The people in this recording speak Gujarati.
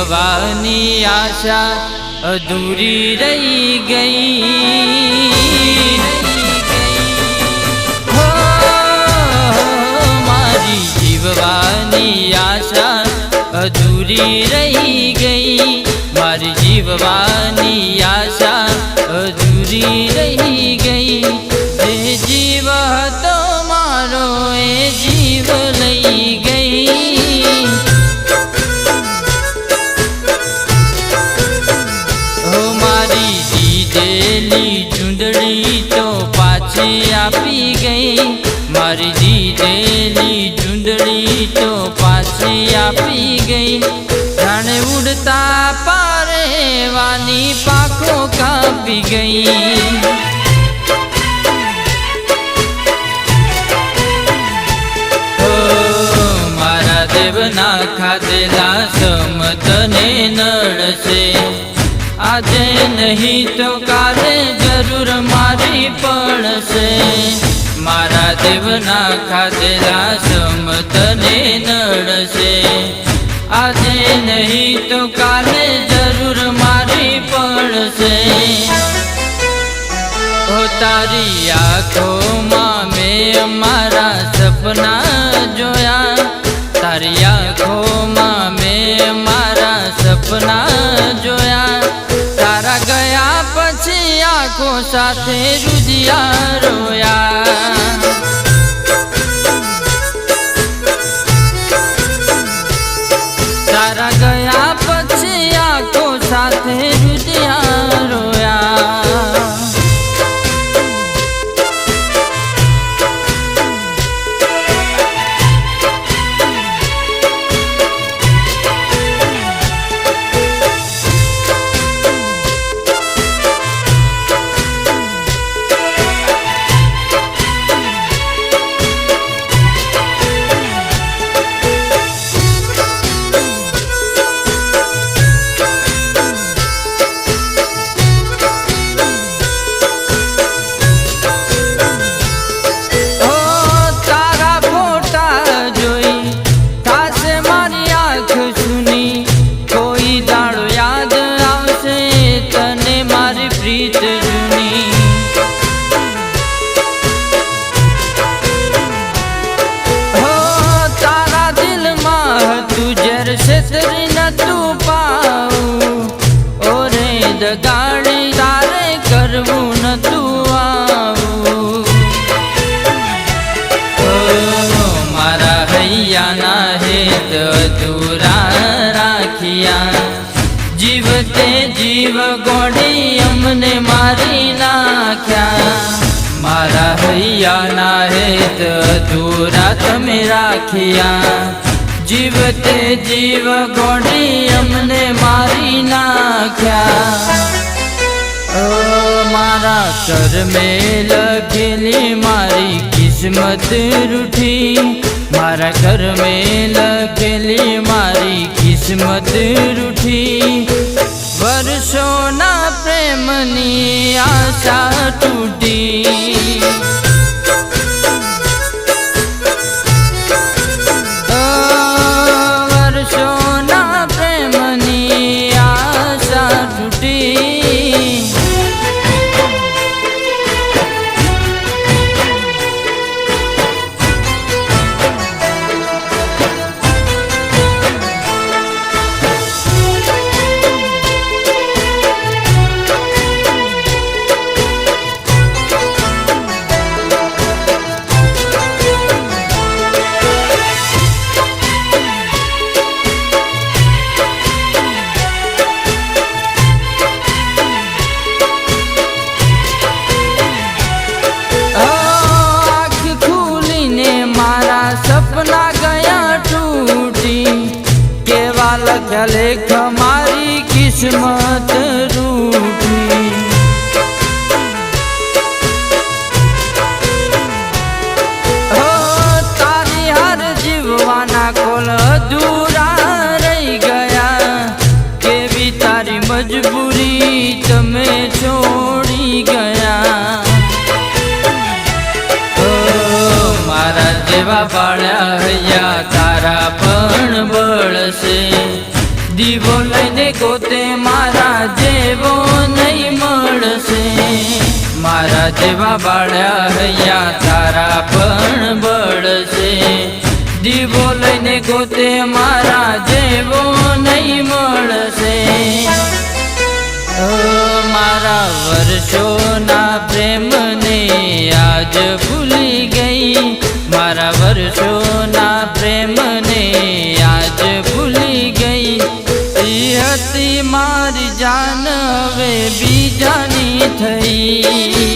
જીવવાની આશા અધૂરી રહી ગઈ। હો મારી જીવવાની આશા અધૂરી રહી ગઈ। મારી જીવવાની આશા અધૂરી રહી ગઈ। એ જીવ હતો મારો એ જીવ લઈ ગઈ। હો મારી દીધેલી ચૂંદડી તો પાછી આપી ગઈ। મારી દીધેલી ચૂંદડી તો પાછી આપી ગઈ। જાણે ઉડતા પારેવાની પાંખો કાપી ગઈ। મારા દેવના ખાધેલા સમતને નડશે। આજે નહીં તો કાલે જરૂર મારી પડશે। મારા દેવના ખાધેલા સમતને નડશે। આજે નહીં તો કાલે જરૂર મારી પડશે। ઓ તારી આંખોમાં મેં અમારા સપના જોયા। તારી આંખોમાં મેં અમારા સપના જોયા। તારા ગયા પછી આંખો સાથે રુધિયા રોયા। તારા ગયા પછી આંખો સાથે રુધિયા રોયા। છેતરી નતું પાવું ઓરે દગાડી તારે કરવું નતું આવું। મારા હૈયાના હેત અધૂરા રાખ્યા। જીવતે જીવ ગોળી અમને મારી નાખ્યા। મારા હૈયાના હેત અધૂરા તમે રાખ્યા। જીવતે જીવ ગોળી અમને મારી નાખ્યા। મારા કર્મે લખેલી મારી કિસ્મત રૂઠી। મારા કર્મે લખેલી મારી કિસ્મત રૂઠી। વર્ષોના પ્રેમની આશા તૂટી। સપના ગયા તૂટી। કેવા લખ્યા લેખ મારી કિસ્મત રૂઠી। તારી હાર જીવવાના કોલ અધૂરા રહી ગયા। કેવી તારી મજબૂરી તમે છોડી ગયા। મારા જેવા પાળ્યા હૈયા તારા પણ બળશે। દીવો લઈને ગોતે મારા જેવો નહીં મળશે, મારા જેવા બાળ્યા હૈયા તારા પણ બળશે, દીવો લઈને ગોતે મારા જેવો નહીં મળશે. મારા વર્ષોના પ્રેમને આજ ભૂલી ગઈ, મારા વર્ષોના પ્રેમને આજ ભૂલી ગઈ. હતી મારી જાન હવે બીજાની થઈ.